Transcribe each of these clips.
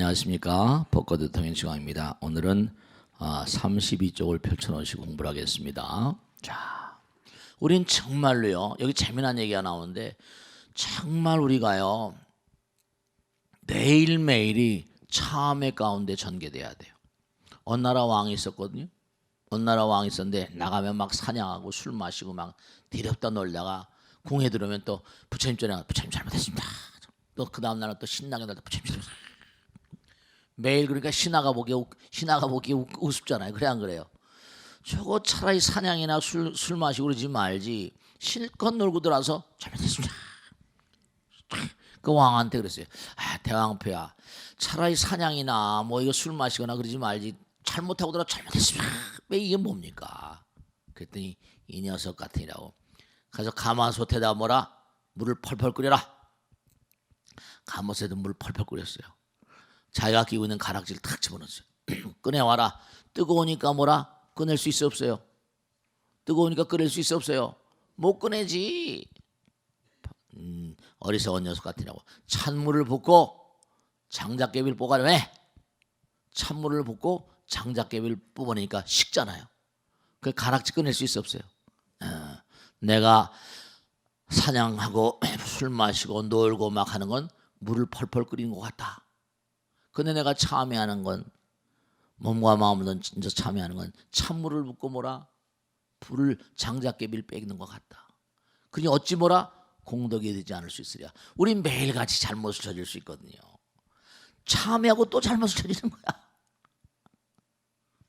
안녕하십니까. 벚꽃 통행 시간입니다. 오늘은 32쪽을 펼쳐놓으시고 공부를 하겠습니다. 자, 우린 정말로요, 여기 재미난 얘기가 나오는데 정말 우리가요 매일매일이 참회 가운데 전개돼야 돼요. 어느 나라 왕이 있었거든요. 어느 나라 왕이 있었는데 나가면 막 사냥하고 술 마시고 막 디럽다 놀다가 궁에 들어오면 또 부처님 전에 부처님 잘못했습니다. 또 그 다음 날은 또 신나게 놀다 부처님 잘못했습니다. 매일 그러니까 신하가 보기에 우습잖아요. 그래 안 그래요? 저거 차라리 사냥이나 술 마시고 그러지 말지 실컷 놀고 들어와서 잘못했습니다. 그 왕한테 그랬어요. 대왕폐야, 차라리 사냥이나 뭐 이거 술 마시거나 그러지 말지 잘못하고 들어 잘못했습니다. 왜 이게 뭡니까? 그랬더니 이 녀석 같으니라고 가서 가마솥에다 뭐라 물을 펄펄 끓여라. 가마솥에도 물을 펄펄 끓였어요. 자기가 끼고 있는 가락지를 탁 집어넣었어요. 꺼내와라. 뜨거우니까 뭐라 꺼낼 수 있어 없어요? 뜨거우니까 꺼낼 수 있어 없어요? 못 꺼내지. 어리석은 녀석 같으냐고. 찬물을 붓고 장작개비를 뽑아내. 왜? 찬물을 붓고 장작개비를 뽑아내니까 식잖아요. 그 가락지 꺼낼 수 있어 없어요? 내가 사냥하고 술 마시고 놀고 막 하는 건 물을 펄펄 끓이는 것 같다. 근데 내가 참회하는 건 몸과 마음을 진짜 참회하는 건 찬물을 붓고 뭐라 불을 장작개비를 빼는 것 같다. 그니 어찌 뭐라 공덕이 되지 않을 수 있으랴. 우린 매일같이 잘못을 저질 수 있거든요. 참회하고 또 잘못을 저지르는 거야.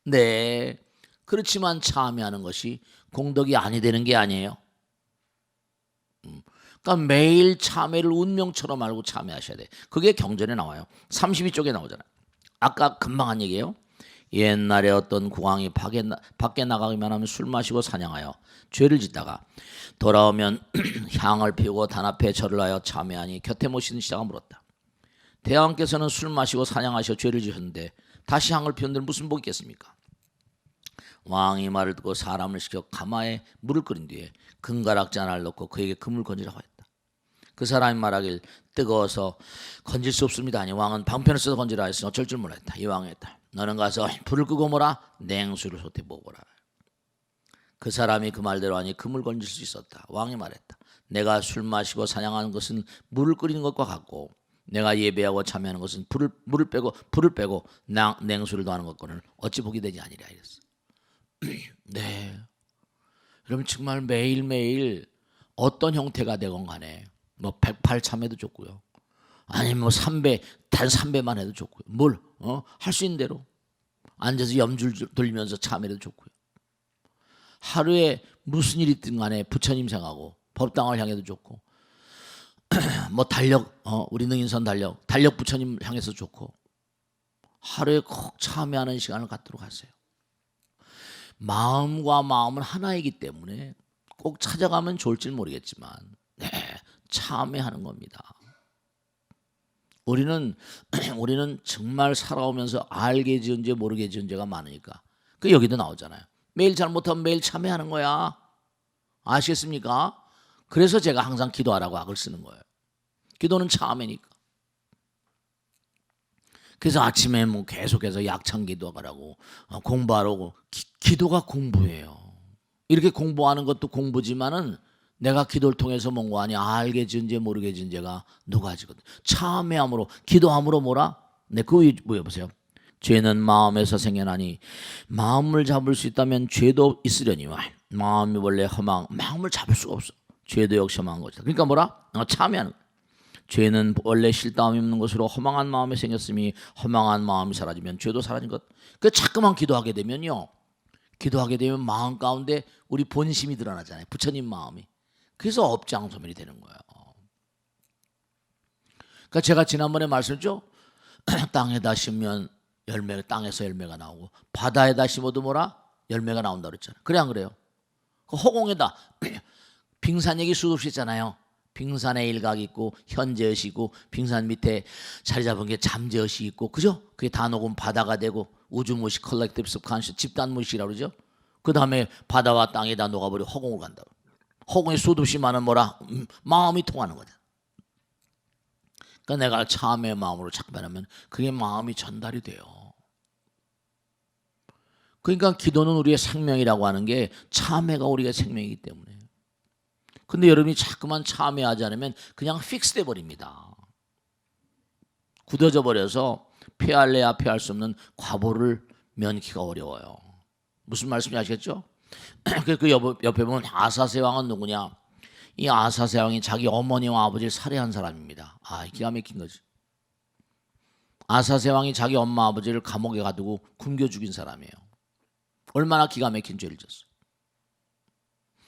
네, 그렇지만 참회하는 것이 공덕이 아니 되는 게 아니에요. 그러니까 매일 참회를 운명처럼 알고 참회하셔야 돼. 그게 경전에 나와요. 32쪽에 나오잖아요. 아까 금방 한 얘기예요. 옛날에 어떤 국왕이 밖에 나가기만 하면 술 마시고 사냥하여 죄를 짓다가 돌아오면 향을 피우고 단 앞에 절을 하여 참회하니 곁에 모시는 시자가 물었다. 대왕께서는 술 마시고 사냥하셔 죄를 지셨는데 다시 향을 피운 데는 무슨 복이 있겠습니까? 왕이 말을 듣고 사람을 시켜 가마에 물을 끓인 뒤에 금가락지 하나를 넣고 그에게 금을 건지라고 했다. 그 사람이 말하길 뜨거워서 건질 수 없습니다. 아니 왕은 방편을 써서 건지라 했으니 어쩔 줄 몰랐다. 이 왕이 했다. 너는 가서 불을 끄고 뭐라 냉수를 솥에 먹어라. 그 사람이 그 말대로 하니 금을 건질 수 있었다. 왕이 말했다. 내가 술 마시고 사냥하는 것은 물을 끓이는 것과 같고 내가 예배하고 참여하는 것은 불을 빼고 냉수를 더하는 것과는 어찌 복이 되지 아니랴 이랬어. 네, 여러분 정말 매일매일 어떤 형태가 되건 간에 뭐 108참회도 좋고요. 아니면 뭐 3배, 단 3배만 해도 좋고요. 뭘 할 수 있는 대로 앉아서 염줄 돌리면서 참회도 좋고요. 하루에 무슨 일이 있든 간에 부처님 생각하고 법당을 향해도 좋고 뭐 달력 우리 능인선 달력 부처님 향해서 좋고 하루에 꼭 참회하는 시간을 갖도록 하세요. 마음과 마음은 하나이기 때문에 꼭 찾아가면 좋을지 모르겠지만 참회하는 겁니다. 우리는 정말 살아오면서 알게 지은 죄 모르게 지은 죄가 많으니까 그 여기도 나오잖아요. 매일 잘못하면 매일 참회하는 거야. 아시겠습니까? 그래서 제가 항상 기도하라고 악을 쓰는 거예요. 기도는 참회니까. 그래서 아침에 뭐 계속해서 약창 기도하라고 공부하라고. 기도가 공부예요. 이렇게 공부하는 것도 공부지만은 내가 기도를 통해서 뭔가 하니 알게 지은 죄 모르게 지은 죄가 녹아지거든. 참회함으로 기도함으로 뭐라? 네, 그거 뭐여 보세요. 죄는 마음에서 생겨나니 마음을 잡을 수 있다면 죄도 있으려니와 마음이 원래 마음을 잡을 수가 없어. 죄도 역시 험한 것이다. 그러니까 뭐라? 참회하는 거야. 죄는 원래 실담이 없는 것으로 허망한 마음이 생겼으니 허망한 마음이 사라지면 죄도 사라진 것. 그 자꾸만 기도하게 되면 마음 가운데 우리 본심이 드러나잖아요. 부처님 마음이. 그래서 업장소멸이 되는 거예요. 그러니까 제가 지난번에 말씀했죠. 땅에다 심으면 땅에서 열매가 나오고 바다에다 심어도 뭐라? 열매가 나온다 그랬잖아요. 그래 안 그래요? 그 허공에다 빙산 얘기 수도 없이 했잖아요. 빙산에 일각이 있고 현재의식 있고 빙산 밑에 자리 잡은 게 잠재의식이 있고 그죠? 그게 다 녹으면 바다가 되고 우주무식 컬렉티브 subconscious 집단무식이라고 그러죠. 그 다음에 바다와 땅에다 녹아버리고 허공으로 간다고. 허공에 수도 없이 많은 뭐라? 마음이 통하는 거죠. 그러니까 내가 참회의 마음으로 작별하면 그게 마음이 전달이 돼요. 그러니까 기도는 우리의 생명이라고 하는 게 참회가 우리의 생명이기 때문에. 근데 여러분이 자꾸만 참회하지 않으면 그냥 픽스돼 버립니다. 굳어져 버려서 피할래야 피할 수 없는 과보를 면키가 어려워요. 무슨 말씀인지 아시겠죠? 그 옆에 보면 아사세 왕은 누구냐? 이 아사세 왕이 자기 어머니와 아버지를 살해한 사람입니다. 기가 막힌 거지. 아사세 왕이 자기 엄마 아버지를 감옥에 가두고 굶겨 죽인 사람이에요. 얼마나 기가 막힌 죄를 졌어.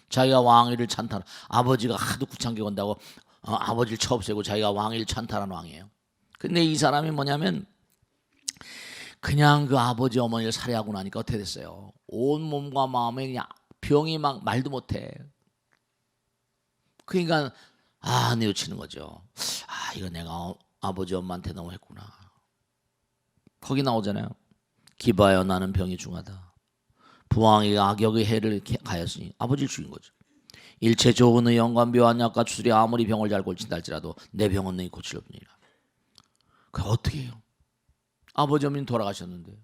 자기가 왕위를 찬탈, 아버지가 하도 구창겨 온다고 아버지를 쳐없애고 자기가 왕위를 찬탈한 왕이에요. 근데 이 사람이 뭐냐면 그냥 그 아버지 어머니를 살해하고 나니까 어떻게 됐어요? 온 몸과 마음에 그냥 병이 막 말도 못해. 그러니까 뉘우치는 거죠. 이거 내가 아버지 엄마한테 너무 했구나. 거기 나오잖아요. 기봐요 나는 병이 중하다. 부왕이가 악역의 해를 가였으니 아버지를 죽인 거죠. 일체 좋은 의원과 묘한 약과 추술이 아무리 병을 잘 고친다 할지라도 내 병은 너희 고칠 없느니라. 그 어떻게 해요? 아버지 어머니는 돌아가셨는데.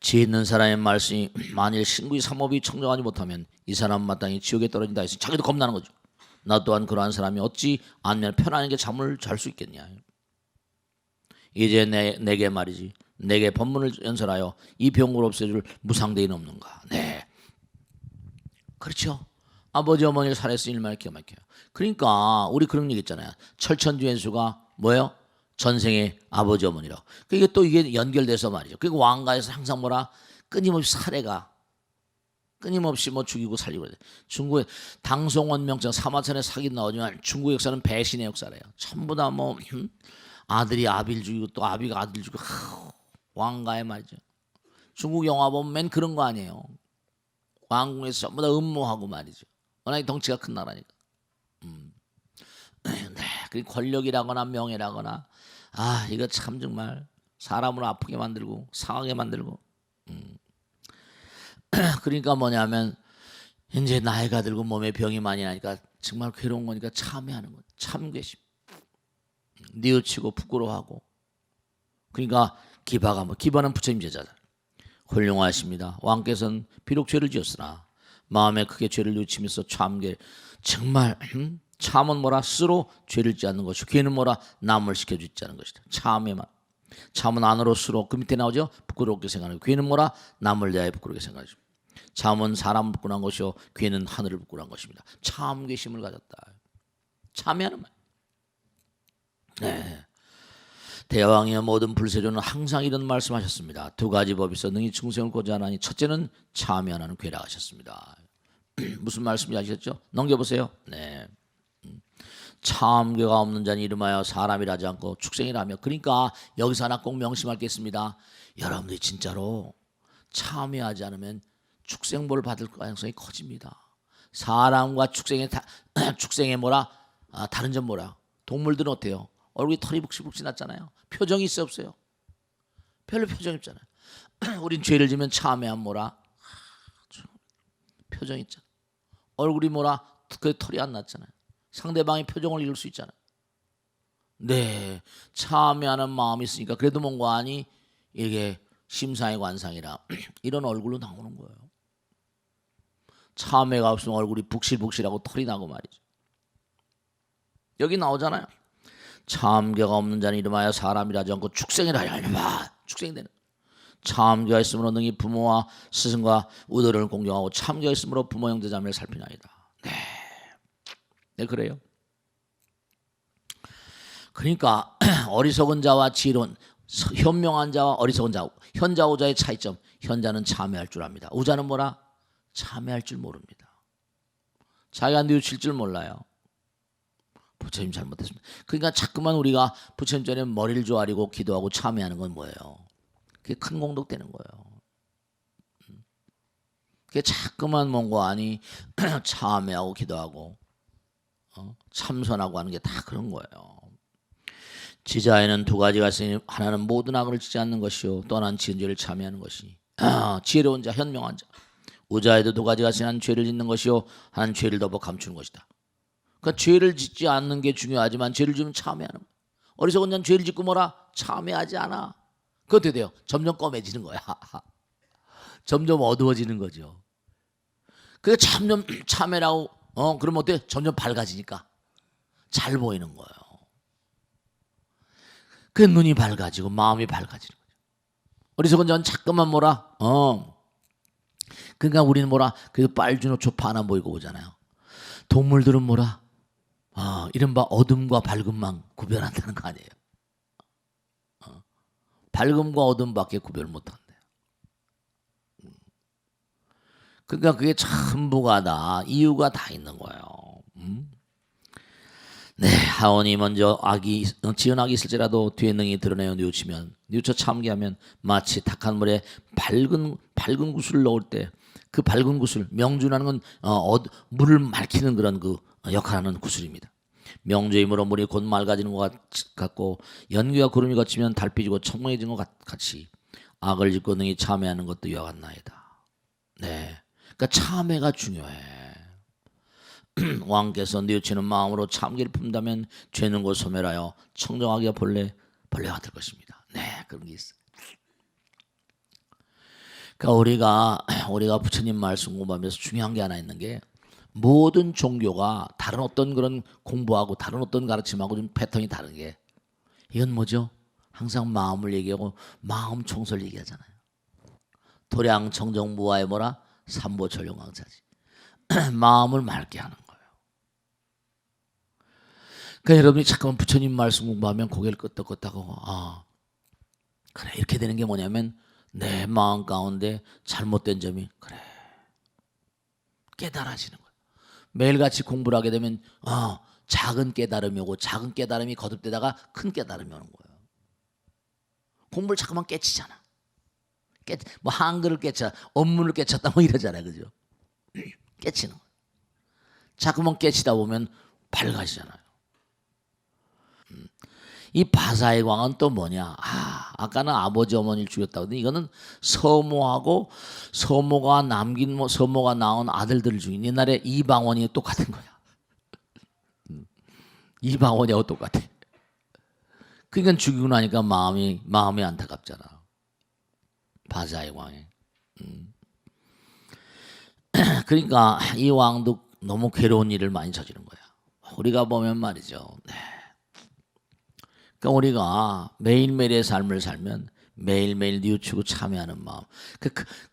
지혜 있는 사람의 말씀이 만일 신구의 삼업이 청정하지 못하면 이 사람 마땅히 지옥에 떨어진다 했으니 자기도 겁나는 거죠. 나 또한 그러한 사람이 어찌 안면 편안하게 잠을 잘 수 있겠냐. 이제 내게 말이지. 내게 법문을 연설하여 이 병을 없애줄 무상대인 없는가. 네, 그렇죠. 아버지 어머니를 살해했으니 얼마나 기가 막혀요. 그러니까 우리 그런 얘기 있잖아요. 철천주행수가 뭐예요? 전생의 아버지 어머니라고. 그게 또 이게 연결돼서 말이죠. 그리고 왕가에서 항상 뭐라 끊임없이 살해가 끊임없이 뭐 죽이고 살리고 그래. 중국의 당송원명청 사마천의 사기 나오지만 중국 역사는 배신의 역사래요. 전부 다 뭐 아들이 아비를 죽이고 또 아비가 아들을 죽이고 왕가에 말이죠. 중국 영화 보면 맨 그런 거 아니에요. 왕궁에서 전부 다 음모하고 말이죠. 워낙 덩치가 큰 나라니까. 네, 그 권력이라거나 명예라거나 이거 참 정말 사람을 아프게 만들고 상하게 만들고. 그러니까 뭐냐면 이제 나이가 들고 몸에 병이 많이 나니까 정말 괴로운 거니까 참회하는 거예요. 참괴심. 뉘우치고 부끄러워하고. 그러니까 기바는 부처님 제자들. 훌륭하십니다. 왕께서는 비록 죄를 지었으나 마음에 크게 죄를 뉘우치면서 참게 정말 참은 뭐라 스스로 죄를 짓지 않는 것이고 괴는 뭐라 남을 시켜주지 않는 것이다. 참에만. 참은 안으로 스스로 그 밑에 나오죠. 부끄럽게 생각하고 괴는 뭐라 남을 대하여 부끄럽게 생각하죠. 참은 사람을 부끄러운 것이요 괴는 하늘을 부끄러운 것입니다. 참괴심을 가졌다. 참여하는 말. 네. 대왕이여 모든 불세조는 항상 이런 말씀하셨습니다. 두 가지 법이 있어 능히 충성을 고자하나니 첫째는 참여하는 괴라 하셨습니다. 무슨 말씀인지 아시겠죠? 넘겨보세요. 네. 참괴가 없는 자는 이름하여 사람이라 하지 않고 축생이라며. 그러니까 여기서 하나 꼭 명심할 게 있습니다. 여러분들이 진짜로 참여하지 않으면 축생벌을 받을 가능성이 커집니다. 사람과 축생의 뭐라 다른 점 뭐라 동물들은 어때요? 얼굴이 털이 북실북실 났잖아요. 표정이 있어 없어요? 별로 표정이 없잖아요. 우린 죄를 지면 참회한 뭐라 표정 있잖아. 얼굴이 뭐라 그 털이 안 났잖아요. 상대방의 표정을 읽을 수 있잖아요. 네, 참회하는 마음이 있으니까 그래도 뭔가 아니 이게 심상의 관상이라 이런 얼굴로 나오는 거예요. 참회가 없으면 얼굴이 북실북실하고 털이 나고 말이죠. 여기 나오잖아요. 참견가 없는 자는 이름하여 사람이라 하지 않고 축생이라 하려니와. 축생이 되는. 참견가 있으므로 능히 부모와 스승과 우도를 공경하고 참견가 있으므로 부모 형제 자매를 살피나이다. 네, 그래요. 그러니까 어리석은 자와 지혜로운, 현명한 자와 어리석은 자, 현자 우자의 차이점. 현자는 참회할 줄 압니다. 우자는 뭐라? 참회할 줄 모릅니다. 자기가 뉘우칠 줄 몰라요. 부처님 잘못했습니다. 그러니까 자꾸만 우리가 부처님 전에 머리를 조아리고 기도하고 참회하는 건 뭐예요? 그게 큰 공덕 되는 거예요. 그게 자꾸만 뭔가 아니 참회하고 기도하고 참선하고 하는 게 다 그런 거예요. 지자에는 두 가지가 있으니 하나는 모든 악을 짓지 않는 것이요 떠난 지은 죄를 참회하는 것이 지혜로운 자 현명한 자. 우자에도 두 가지가 있으니 하나는 죄를 짓는 것이요 하나는 죄를 덮어 감추는 것이다. 그러니까 죄를 짓지 않는 게 중요하지만 죄를 지으면 참회하는 거야. 어리석은 자는 죄를 짓고 뭐라? 참회하지 않아. 그거 어떻게 돼요? 점점 검해지는 거야. 점점 어두워지는 거죠. 그게 점점 참회라고 그러면 어때? 점점 밝아지니까 잘 보이는 거예요. 그 눈이 밝아지고 마음이 밝아지는 거죠. 어리석은 자는 자꾸만 뭐라? 그러니까 우리는 뭐라? 그래도 빨주노 초파 하나 보이고 오잖아요. 동물들은 뭐라? 이른바 어둠과 밝음만 구별한다는 거 아니에요. 밝음과 어둠밖에 구별 못한대요. 그러니까 그게 전부가 다 이유가 다 있는 거예요. 네, 하온이 먼저 지은 악이 있을지라도 뒤에 능히 드러내어 뉘우치면 뉘우쳐 참게 하면 마치 탁한 물에 밝은 구슬을 넣을 때 그 밝은 구슬, 명주라는 건 물을 맑히는 그런 그 역할하는 구슬입니다. 명주의 물로 물이 곧 맑아지는 것 같고 연기와 구름이 걷히면 달빛이 지고 청명해진 것 같이 악을 짓고 능히 참회하는 것도 이와 같나이다. 네, 그러니까 참회가 중요해. 왕께서 뉘우치는 마음으로 참기를 품다면 죄는 곧 소멸하여 청정하기가 벌레가 될 것입니다. 네, 그런 게 있어요. 그러니까 우리가 부처님 말씀 공부하면서 중요한 게 하나 있는 게 모든 종교가 다른 어떤 그런 공부하고 다른 어떤 가르침하고 좀 패턴이 다른 게 이건 뭐죠? 항상 마음을 얘기하고 마음 청소를 얘기하잖아요. 도량 청정 무아의 뭐라? 삼보철용왕차지. 마음을 맑게 하는 거예요. 그러니까 여러분이 잠깐만 부처님 말씀 공부하면 고개를 끄덕끄덕하고 그래 이렇게 되는 게 뭐냐면 내 마음 가운데 잘못된 점이 그래 깨달아지는 거예요. 매일같이 공부를 하게 되면 작은 깨달음이 오고 작은 깨달음이 거듭되다가 큰 깨달음이 오는 거예요. 공부를 자꾸만 깨치잖아. 뭐 한글을 깨쳐, 업문을 깨쳤다 뭐 이러잖아요, 그죠? 깨치는 거예요. 자꾸만 깨치다 보면 밝아지잖아요. 이 바사의 광은 또 뭐냐? 아까는 아버지 어머니를 죽였다고 했는데 이거는 서모하고 서모가 낳은 아들들을 죽인 옛날에 이방원이 똑같은 거야. 이방원이하고 똑같아. 그러니까 죽이고 나니까 마음이 안타깝잖아. 바사의 왕이. 그러니까 이 왕도 너무 괴로운 일을 많이 저지른 거야. 우리가 보면 말이죠. 네. 그러니까 우리가 매일매일의 삶을 살면 매일매일 뉘우치고 참여하는 마음.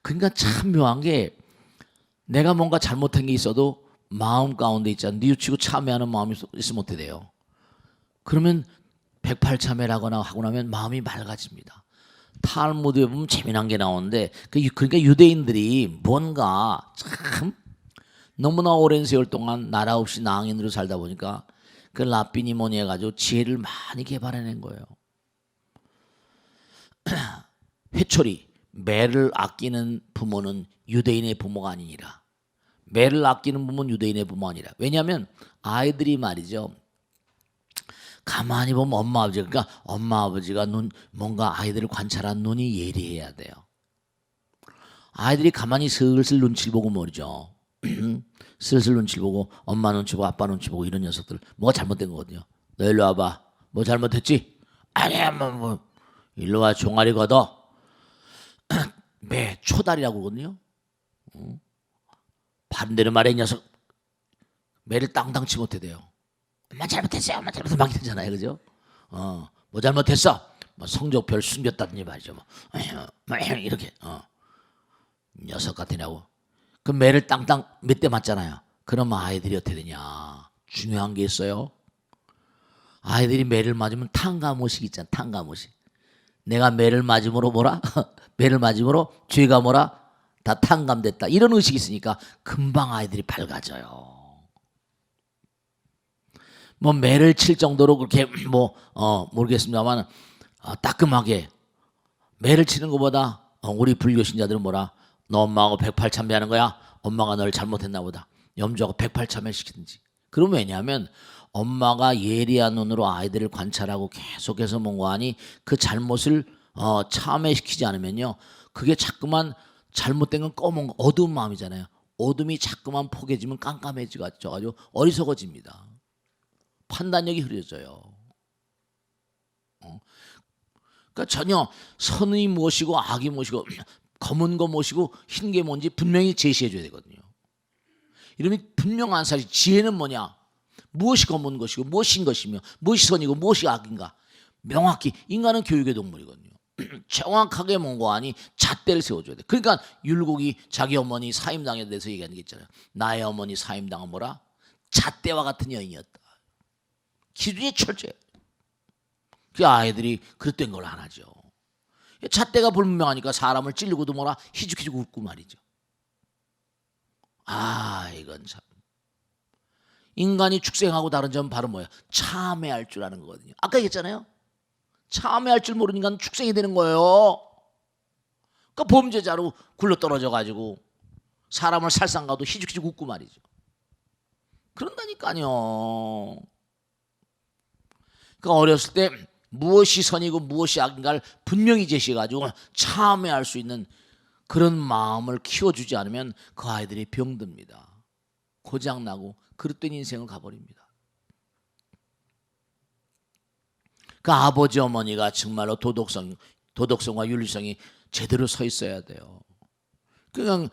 그러니까 참 묘한 게 내가 뭔가 잘못한 게 있어도 마음 가운데 있잖아. 뉘우치고 참여하는 마음이 있으면 어떻게 돼요? 그러면 108참회라거나 하고 나면 마음이 맑아집니다. 탈무드에 보면 재미난 게 나오는데 그러니까 유대인들이 뭔가 참 너무나 오랜 세월 동안 나라 없이 낭인으로 살다 보니까 그 라삐니 뭐니 해가지고 지혜를 많이 개발해낸 거예요. 회초리, 매를 아끼는 부모는 유대인의 부모가 아니니라. 매를 아끼는 부모는 유대인의 부모 아니라. 왜냐하면 아이들이 말이죠. 가만히 보면 엄마 아버지가 뭔가 아이들을 관찰한 눈이 예리해야 돼요. 아이들이 가만히 슬슬 눈치를 보고 말이죠. 슬슬 눈치 보고 엄마 눈치 보고 아빠 눈치 보고 이런 녀석들 뭐가 잘못된 거거든요. 너 일로 와봐. 뭐 잘못했지? 아니야 뭐 일로 와 종아리 걷어. 매 초달이라고 그러거든요. 반대로 말해 이 녀석 매를 땅땅 치면 어떻게 돼요? 엄마 잘못했어요. 엄마 잘못했어 막 이러잖아요. 그죠? 뭐 잘못했어? 뭐 성적별 숨겼다든지 말이죠. 뭐 이렇게 녀석 같으냐고. 그 매를 땅땅 몇 대 맞잖아요. 그러면 아이들이 어떻게 되냐? 중요한 게 있어요. 아이들이 매를 맞으면 탕감의식 있잖아. 탕감의식. 내가 매를 맞음으로 뭐라? 매를 맞음으로 죄가 뭐라? 다 탕감됐다. 이런 의식이 있으니까 금방 아이들이 밝아져요. 뭐 매를 칠 정도로 그렇게 모르겠습니다만 따끔하게 매를 치는 것보다 우리 불교 신자들은 뭐라? 너 엄마하고 108참배하는 거야? 엄마가 널 잘못했나 보다. 염주하고 108참배 시키든지. 그럼 왜냐하면 엄마가 예리한 눈으로 아이들을 관찰하고 계속해서 뭔가 하니 그 잘못을 참회시키지 않으면요. 그게 자꾸만 잘못된 건 검은 어두운 마음이잖아요. 어둠이 자꾸만 포개지면 깜깜해져가지고 어리석어집니다. 판단력이 흐려져요. 그러니까 전혀 선이 무엇이고 악이 무엇이고 검은 거 무엇이고 흰 게 뭔지 분명히 제시해 줘야 되거든요. 이러면 분명한 사실, 지혜는 뭐냐? 무엇이 검은 것이고 무엇이 흰 것이며 무엇이 선이고 무엇이 악인가 명확히. 인간은 교육의 동물이거든요. 정확하게 뭔가 아니 잣대를 세워줘야 돼. 그러니까 율곡이 자기 어머니 사임당에 대해서 얘기하는 게 있잖아요. 나의 어머니 사임당은 뭐라? 잣대와 같은 여인이었다. 기준이 철저해. 그 아이들이 그릇된 걸 안 하죠. 잣대가 불분명하니까 사람을 찔르고도 뭐라 희죽희죽 웃고 말이죠. 이건 참. 인간이 축생하고 다른 점은 바로 뭐예요? 참회할 줄 아는 거거든요. 아까 얘기했잖아요. 참회할 줄 모르는 인간은 축생이 되는 거예요. 그러니까 범죄자로 굴러떨어져 가지고 사람을 살상가도 희죽희죽 웃고 말이죠. 그런다니까요. 그러니까 어렸을 때 무엇이 선이고 무엇이 악인가를 분명히 제시해가지고 참회할 수 있는 그런 마음을 키워주지 않으면 그 아이들이 병듭니다. 고장나고 그릇된 인생을 가버립니다. 그 아버지 어머니가 정말로 도덕성과 윤리성이 제대로 서 있어야 돼요. 그냥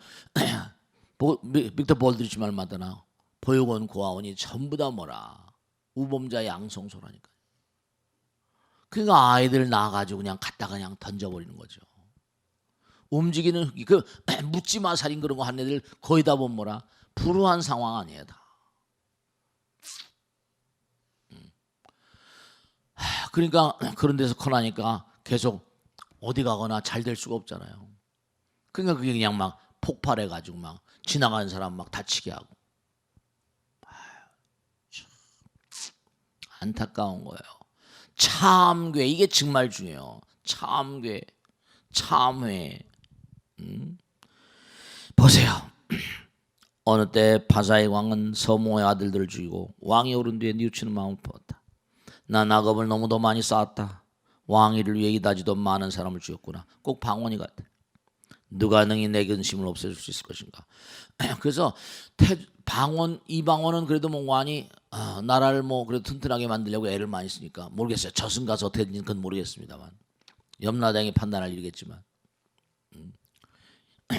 빅터 볼드리치 말 맞다나 보육원 고아원이 전부 다 뭐라 우범자 양성소라니까. 그러니까 아이들 낳아가지고 그냥 갖다가 그냥 던져버리는 거죠. 움직이는 그 묻지마 살인 그런 거 한 애들 거의 다 보면 뭐라 불우한 상황 아니에요 다. 그러니까 그런 데서 커나니까 계속 어디 가거나 잘 될 수가 없잖아요. 그러니까 그게 그냥 막 폭발해가지고 막 지나가는 사람 막 다치게 하고. 참 안타까운 거예요. 참괴, 이게 정말 중요해요. 참괴, 참회. 보세요. 어느 때 바사의 왕은 서모의 아들들을 죽이고 왕이 오른 뒤에 뉘우치는 마음을 품었다. 난 악업을 너무도 많이 쌓았다. 왕위를 위해 이다지도 많은 사람을 죽였구나. 꼭 방언이 같아. 누가 능히 내 근심을 없애줄 수 있을 것인가. 그래서 이 방언은 그래도 뭔가니 나라를 뭐 그래도 튼튼하게 만들려고 애를 많이 쓰니까 모르겠어요. 저승 가서 어떻게 되는지는 그건 모르겠습니다만 염라대왕이 판단할 일이겠지만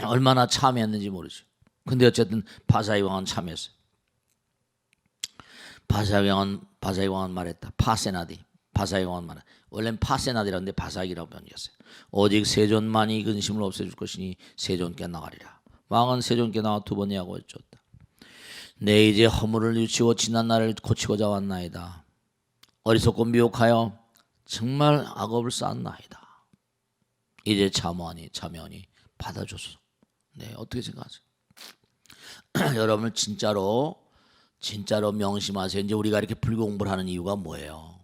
얼마나 참여했는지 모르죠. 근데 어쨌든 바사의 왕은 참여했어요. 바사의 왕은 말했다. 파세나디. 바사의 왕은 말했다. 원래는 파세나디라는데 바사기라고 변했어요. 오직 세존만이 근심을 없애줄 것이니 세존께 나가리라. 왕은 세존께 나와 두 번 야고해 줬다. 내 이제 허물을 뉘우치고 지난 날을 고치고자 왔나이다. 어리석고 미혹하여 정말 악업을 쌓았나이다. 이제 참여하니 받아줘서. 네, 어떻게 생각하세요? 여러분 진짜로 명심하세요. 이제 우리가 이렇게 불교 공부를 하는 이유가 뭐예요?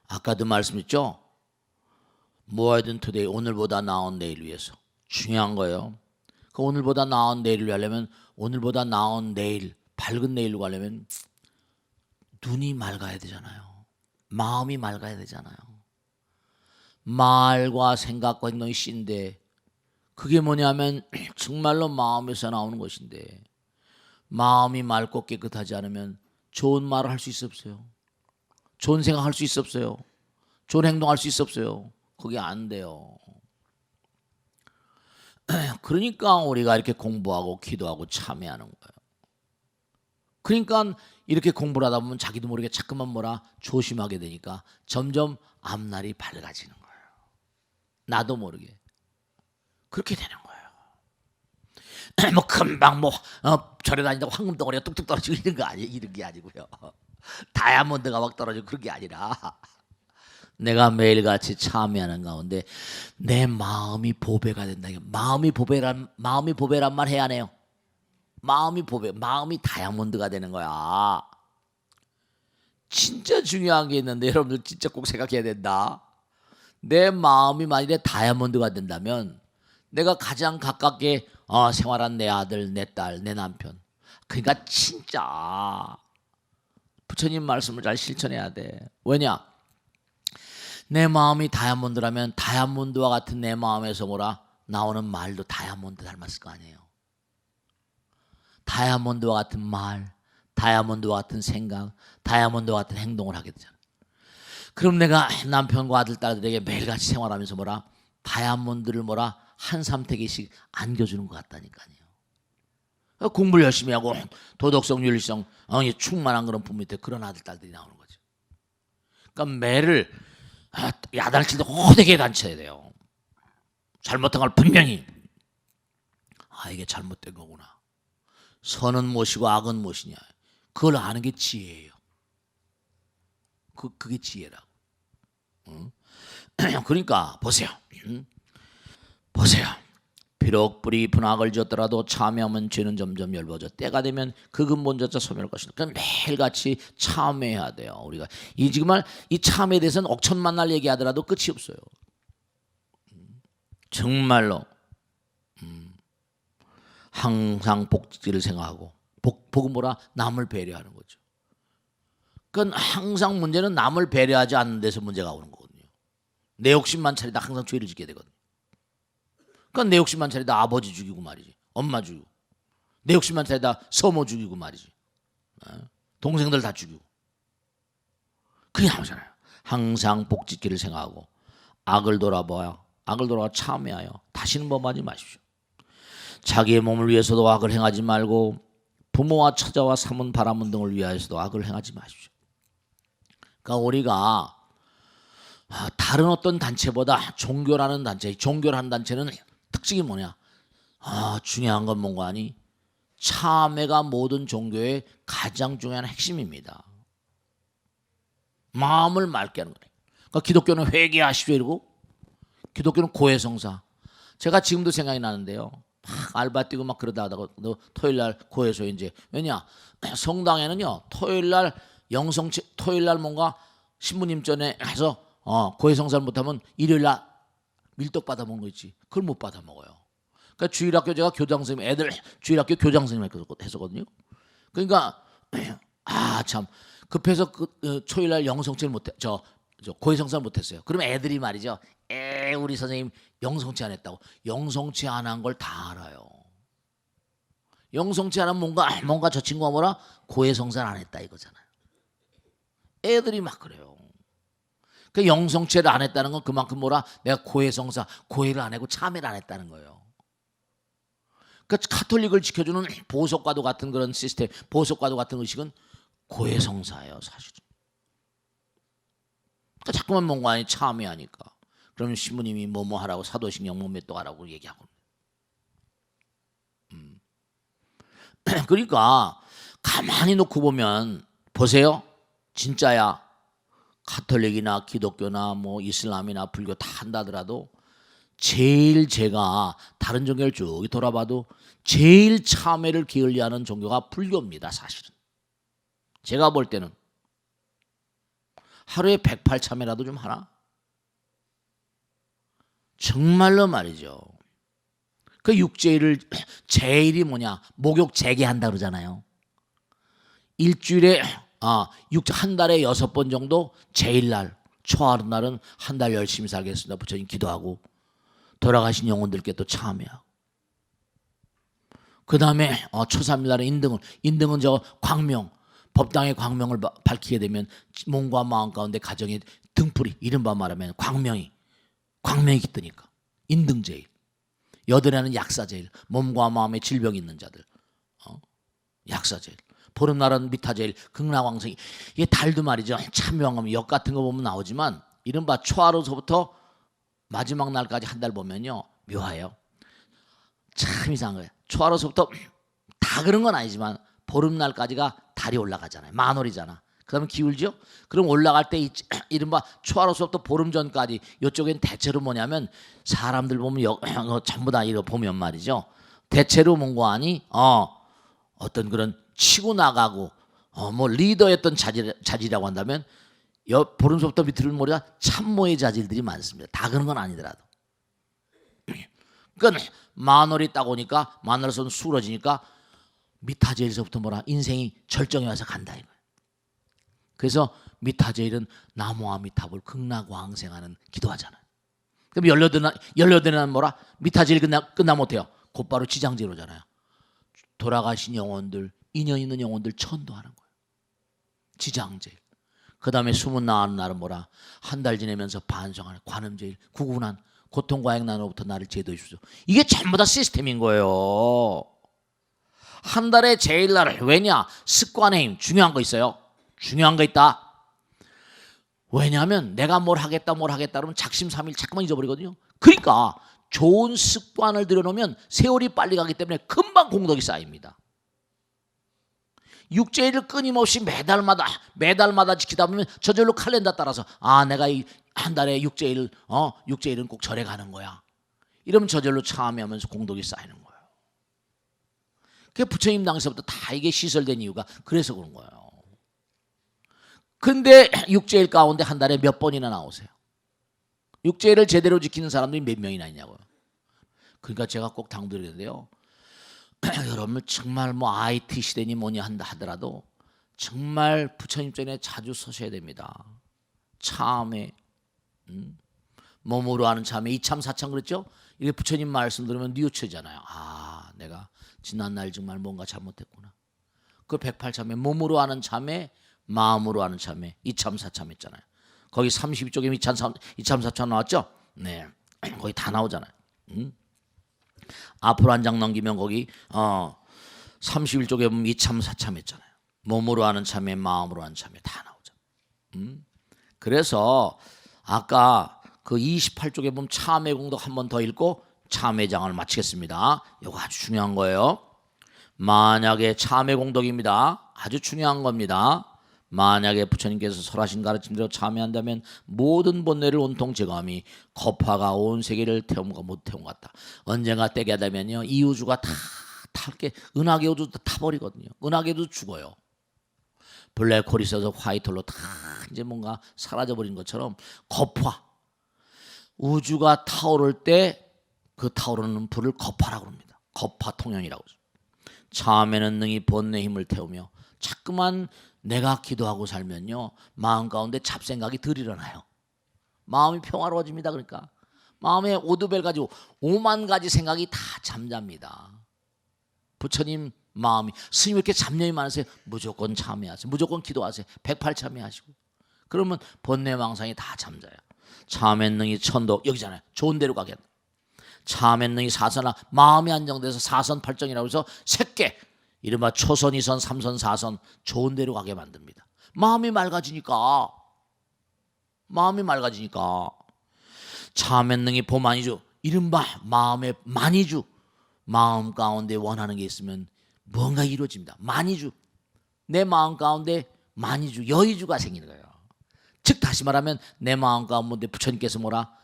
아까도 말씀했죠? 뭐하든 투데이, 오늘보다 나은 내일 위해서. 중요한 거예요. 그 오늘보다 나은 내일을 위하려면, 오늘보다 나은 내일, 밝은 내일로 가려면 눈이 맑아야 되잖아요. 마음이 맑아야 되잖아요. 말과 생각과 행동이 씨인데 그게 뭐냐면 정말로 마음에서 나오는 것인데 마음이 맑고 깨끗하지 않으면 좋은 말을 할 수 있어 없어요. 좋은 생각할 수 있어 없어요. 좋은 행동할 수 있어 없어요. 그게 안 돼요. 그러니까 우리가 이렇게 공부하고 기도하고 참여하는 거예요. 그러니까 이렇게 공부를 하다 보면 자기도 모르게 자꾸만 뭐라 조심하게 되니까 점점 앞날이 밝아지는 거예요. 나도 모르게 그렇게 되는 거예요. 뭐 금방 절에 다닌다고 황금 덩어리가 뚝뚝 떨어지고 이런 게 아니고요. 다이아몬드가 막 떨어지고 그런 게 아니라 내가 매일같이 참여하는 가운데 내 마음이 보배가 된다. 마음이 보배란 말 해야 하네요. 마음이 다이아몬드가 되는 거야. 진짜 중요한 게 있는데 여러분들 진짜 꼭 생각해야 된다. 내 마음이 만일에 다이아몬드가 된다면 내가 가장 가깝게 생활한 내 아들, 내 딸, 내 남편. 그러니까 진짜 부처님 말씀을 잘 실천해야 돼. 왜냐? 내 마음이 다이아몬드라면 다이아몬드와 같은 내 마음에서 나오는 말도 다이아몬드 닮았을 거 아니에요. 다이아몬드와 같은 말, 다이아몬드와 같은 생각, 다이아몬드와 같은 행동을 하게 되잖아. 그럼 내가 남편과 아들, 딸들에게 매일같이 생활하면서 뭐라 다이아몬드를 뭐라 한 3태기씩 안겨주는 것 같다니까요. 공부를 열심히 하고 도덕성, 윤리성 충만한 그런 부모 밑에 그런 아들, 딸들이 나오는 거죠. 그러니까 매를 야단칠 때 호되게 단쳐야 돼요. 잘못한 걸 분명히 이게 잘못된 거구나. 선은 무엇이고 악은 무엇이냐. 그걸 아는 게 지혜예요. 그게 지혜라고. 그러니까 보세요. 보세요. 비록 뿌리 깊은 악을 지었더라도 참회하면 죄는 점점 엷어져 때가 되면 그 근본자자 소멸할 것이다. 그러니까 매일같이 참회해야 돼요. 우리가 정말 이 참회에 대해서는 억천만날 얘기하더라도 끝이 없어요. 정말로 항상 복지를 생각하고 복은 뭐라? 남을 배려하는 거죠. 그건 항상 문제는 남을 배려하지 않는 데서 문제가 오는 거거든요. 내 욕심만 차리다 항상 죄를 짓게 되거든요. 그러니까 내 욕심만 차리다 아버지 죽이고 말이지, 엄마 죽이고, 내 욕심만 차리다 서모 죽이고 말이지, 동생들 다 죽이고. 그게 나오잖아요. 항상 복 짓기를 생각하고 악을 돌아보아 참회하여 다시는 범하지 마십시오. 자기의 몸을 위해서도 악을 행하지 말고 부모와 처자와 사문 바라문 등을 위하여서도 악을 행하지 마십시오. 그러니까 우리가 다른 어떤 단체보다 종교라는 단체는 특징이 뭐냐? 중요한 건 뭔가 아니? 참회가 모든 종교의 가장 중요한 핵심입니다. 마음을 맑게 하는 거예요. 그러니까 기독교는 회개하십시오 이러고, 기독교는 고해성사. 제가 지금도 생각이 나는데요. 막 알바 뛰고 막 그러다 하다가 토요일 날 고해소에 이제 왜냐? 성당에는요 토요일 날 뭔가 신부님 전에 해서 고해성사를 못하면 일요일 날 밀떡 받아 먹는 거 있지. 그걸 못 받아 먹어요. 그러니까 주일학교 제가 교장선생님 애들 주일학교 교장선생님 했었거든요. 그러니까 참 급해서 토요일 날 영성체를 못해 저 고해성사를 못했어요. 그러면 애들이 말이죠. 우리 선생님 영성체 안 했다고. 영성체 안 한 걸 다 알아요. 영성체 안 하면 뭔가 저 친구가 뭐라 고해성사를 안 했다 이거잖아요. 애들이 막 그래요. 그 영성체를 안 했다는 건 그만큼 뭐라 내가 고해성사 고해를 안 하고 참회를 안 했다는 거예요. 그 카톨릭을 지켜주는 보석과도 같은 그런 시스템, 보석과도 같은 의식은 고해성사예요, 사실은. 그러니까 자꾸만 뭔가 아니 참회하니까. 그러면 신부님이 뭐뭐 하라고 사도신 영모 몇 하라고 얘기하고. 그러니까 가만히 놓고 보면 보세요. 진짜야. 가톨릭이나 기독교나 뭐 이슬람이나 불교 다 한다더라도 제일 제가 다른 종교를 쭉 돌아봐도 제일 참회를 게을리하는 종교가 불교입니다. 사실은. 제가 볼 때는 하루에 108참회라도 좀 하나? 정말로 말이죠. 그 육제일을 제일이 뭐냐? 목욕 재개한다 그러잖아요. 일주일에 한 달에 6번 정도 제일날 초하루 날은 한 달 열심히 살겠습니다. 부처님 기도하고 돌아가신 영혼들께 또 참회하고 그 다음에 초삼일 날에 인등은 저 광명 법당의 광명을 밝히게 되면 몸과 마음 가운데 가정의 등불이 이른바 말하면 광명이 뜨니까 인등제일. 여덟에는 약사제일, 몸과 마음에 질병이 있는 자들 약사제일. 보름날은 미타제일, 극락왕성이. 이게 달도 말이죠. 참여왕금 역 같은 거 보면 나오지만 이른바 초하루서부터 마지막 날까지 한 달 보면요 묘해요. 참 이상한 거예요. 초하루서부터 다 그런 건 아니지만 보름날까지가 달이 올라가잖아요. 만월이잖아. 그러면 기울죠? 그럼 올라갈 때 이른바 초하루서부터 보름 전까지 이쪽엔 대체로 뭐냐면 사람들 보면 전부 다 이거 보면 말이죠. 대체로 뭔가 아니 어떤 그런 치고 나가고 뭐 리더였던 자질이라고 한다면 보름서부터 밑으로 모르가 참모의 자질들이 많습니다. 다 그런 건 아니더라도. 그러니까 만월이 딱 오니까 만월에서는 수월해지니까 미타제일서부터 뭐라 인생이 절정에 와서 간다 이거예요. 그래서 미타제일은 나무아미타불 극락왕생하는 기도하잖아요. 그럼 18일은 미타제일 끝나면 어때요? 곧바로 지장제로잖아요. 돌아가신 영혼들 인연 있는 영혼들 천도하는 거예요. 지장제일. 그 다음에 수문 나가는 날은 뭐라? 한 달 지내면서 반성하는 관음제일, 구군한 고통과 액난으로부터 나를 제도해 주소. 이게 전부 다 시스템인 거예요. 한 달에 제일날을. 왜냐? 습관의 힘. 중요한 거 있어요. 중요한 거 있다. 왜냐하면 내가 뭘 하겠다 그러면 작심삼일 자꾸만 잊어버리거든요. 그러니까 좋은 습관을 들여놓으면 세월이 빨리 가기 때문에 금방 공덕이 쌓입니다. 육제일을 끊임없이 매달마다 지키다 보면 저절로 칼렌더 따라서 내가 이 한 달에 육제일은 꼭 절에 가는 거야. 이러면 저절로 참여하면서 공덕이 쌓이는 거예요. 그 부처님 당시부터 다 이게 시설된 이유가 그래서 그런 거예요. 근데 육제일 가운데 한 달에 몇 번이나 나오세요? 육제일을 제대로 지키는 사람들이 몇 명이나 있냐고요. 그러니까 제가 꼭 당부드리는데요. 여러분 정말 IT 시대니 뭐니 한다 하더라도 정말 부처님 전에 자주 서셔야 됩니다. 참회, 몸으로 하는 참회, 이참 사참 그랬죠? 이게 부처님 말씀 들으면 뉘우쳐잖아요. 내가 지난날 정말 뭔가 잘못했구나. 그 108참회, 몸으로 하는 참회, 마음으로 하는 참회, 이참 사참 했잖아요. 거기 32쪽에 이참 사참 나왔죠? 네, 거기 다 나오잖아요. 앞으로 한 장 넘기면 거기 31쪽에 보면 이참 사참 했잖아요. 몸으로 하는 참회, 마음으로 하는 참회 다 나오잖아요. 그래서 아까 그 28쪽에 보면 참회 공덕 한 번 더 읽고 참회장을 마치겠습니다. 이거 아주 중요한 거예요. 만약에 참회 공덕입니다. 아주 중요한 겁니다. 만약에 부처님께서 설하신 가르침대로 참회한다면 모든 번뇌를 온통 제거함이 거파가 온 세계를 태움과 못 태운 것 같다. 언젠가 때게 하다면요 이 우주가 다 탈게 은하계 우주도 타버리거든요. 은하계도 죽어요. 블랙홀이 있어서 화이트홀로 다 이제 뭔가 사라져버린 것처럼 거파 우주가 타오를 때 그 타오르는 불을 거파라고 합니다. 거파 통연이라고 하죠. 참회는 능히 번뇌 힘을 태우며 자꾸만 내가 기도하고 살면요 마음 가운데 잡생각이 덜 일어나요. 마음이 평화로워집니다. 그러니까 마음에 오두벨 가지고 5만 가지 생각이 다 잠잡니다. 부처님 마음이 스님 왜 이렇게 잡념이 많으세요? 무조건 참회하세요. 무조건 기도하세요. 108참회하시고 그러면 번뇌망상이 다 잠자요. 참회능이 천도 여기잖아요. 좋은 데로 가게 한다. 참회능이 사선아 마음이 안정돼서 사선팔정이라고 해서 새끼 이른바 초선, 2선, 3선, 4선 좋은 데로 가게 만듭니다. 마음이 맑아지니까 참회능이 보만이주 이른바 마음의 만이주 마음 가운데 원하는 게 있으면 뭔가 이루어집니다. 만이주 내 마음 가운데 만이주 여의주가 생기는 거예요. 즉 다시 말하면 내 마음 가운데 부처님께서 뭐라?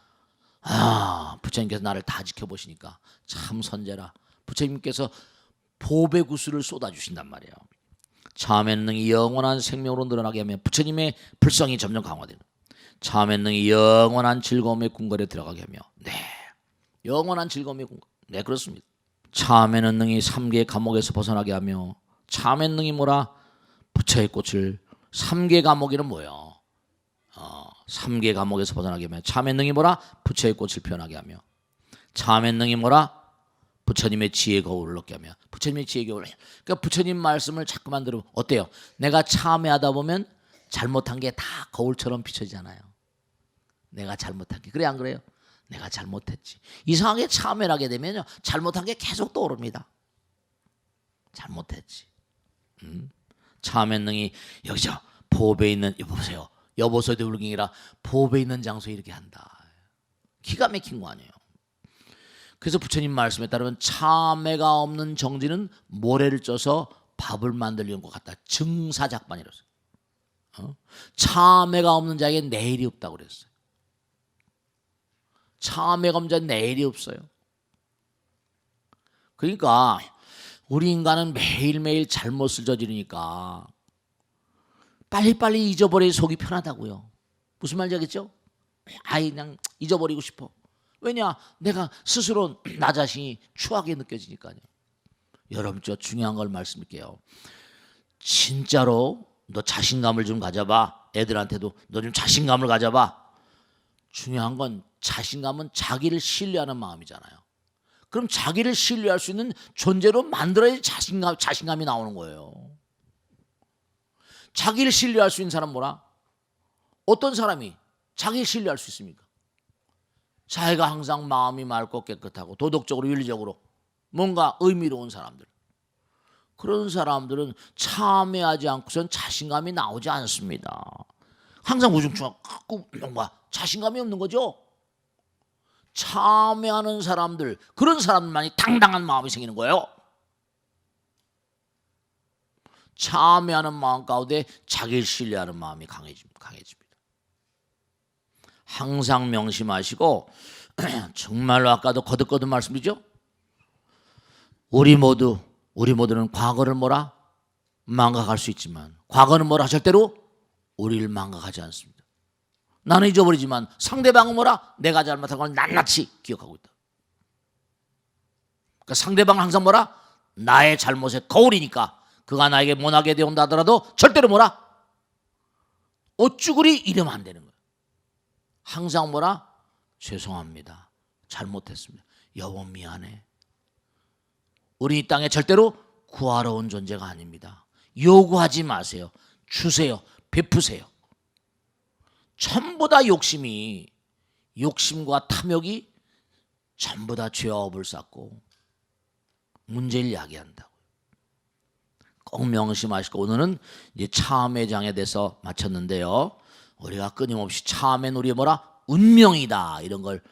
부처님께서 나를 다 지켜보시니까 참 선제라. 부처님께서 보배 구슬을 쏟아주신단 말이에요. 참회능이 영원한 생명으로 늘어나게 하며 부처님의 불성이 점점 강화되는 참회능이 영원한 즐거움의 궁궐에 들어가게 하며 영원한 즐거움의 궁궐 그렇습니다. 참회는 능히 3개 감옥에서 벗어나게 하며 참회능이 뭐라? 부처의 꽃을 3개 감옥에는 뭐예요? 3개 감옥에서 벗어나게 하며 참회능이 뭐라? 부처의 꽃을 피어나게 하며 참회능이 뭐라? 부처님의 지혜 거울을 얻게 하며 부처님의 지혜 거울 그러니까 부처님 말씀을 자꾸만 들으면 어때요? 내가 참회하다 보면 잘못한 게 다 거울처럼 비춰지잖아요. 내가 잘못한 게 그래 안 그래요? 내가 잘못했지. 이상하게 참회를 하게 되면요 잘못한 게 계속 떠오릅니다. 잘못했지. 참회능이 여기죠. 보배 있는 보세요. 여보서도 울경이라 보배 있는 장소에 이렇게 한다. 기가 막힌 거 아니에요. 그래서 부처님 말씀에 따르면 참회가 없는 정진은 모래를 쪄서 밥을 만들려는 것 같다. 증사작반이라서. 참회가 없는 자에게 내일이 없다고 그랬어요. 참회가 없는 자는 내일이 없어요. 그러니까 우리 인간은 매일매일 잘못을 저지르니까 빨리빨리 잊어버려야 속이 편하다고요. 무슨 말인지 알겠죠? 그냥 잊어버리고 싶어. 왜냐? 내가 스스로 나 자신이 추하게 느껴지니까요. 여러분 저 중요한 걸 말씀드릴게요. 진짜로 너 자신감을 좀 가져봐. 애들한테도 너 좀 자신감을 가져봐. 중요한 건 자신감은 자기를 신뢰하는 마음이잖아요. 그럼 자기를 신뢰할 수 있는 존재로 만들어야지 자신감이 나오는 거예요. 자기를 신뢰할 수 있는 사람 뭐라? 어떤 사람이 자기를 신뢰할 수 있습니까? 자기가 항상 마음이 맑고 깨끗하고 도덕적으로 윤리적으로 뭔가 의미로운 사람들. 그런 사람들은 참회하지 않고선 자신감이 나오지 않습니다. 항상 우중충하고 뭔가 자신감이 없는 거죠. 참회하는 사람들, 그런 사람들만이 당당한 마음이 생기는 거예요. 참회하는 마음 가운데 자기를 신뢰하는 마음이 강해집니다. 항상 명심하시고 정말로 아까도 거듭거듭 말씀드리죠. 우리 모두는 과거를 뭐라? 망각할 수 있지만 과거는 뭐라? 절대로 우리를 망각하지 않습니다. 나는 잊어버리지만 상대방은 뭐라? 내가 잘못한 걸 낱낱이 기억하고 있다. 그러니까 상대방은 항상 뭐라? 나의 잘못의 거울이니까 그가 나에게 못하게 되온다 하더라도 절대로 뭐라? 어쭈구리 이러면 안 되는 거예요. 항상 뭐라? 죄송합니다. 잘못했습니다. 여보 미안해. 우리 이 땅에 절대로 구하러 온 존재가 아닙니다. 요구하지 마세요. 주세요. 베푸세요. 전부 다 욕심과 탐욕이 전부 다 죄와 업을 쌓고 문제를 야기한다고. 꼭 명심하시고 오늘은 이제 참회장에 대해서 마쳤는데요. 우리가 끊임없이 참회는 우리의 뭐라? 운명이다. 이런 걸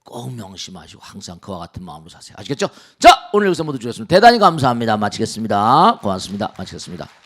꼭 명심하시고 항상 그와 같은 마음으로 사세요. 아시겠죠? 자, 오늘 여기서 모두 주셨습니다. 대단히 감사합니다. 마치겠습니다. 고맙습니다. 마치겠습니다.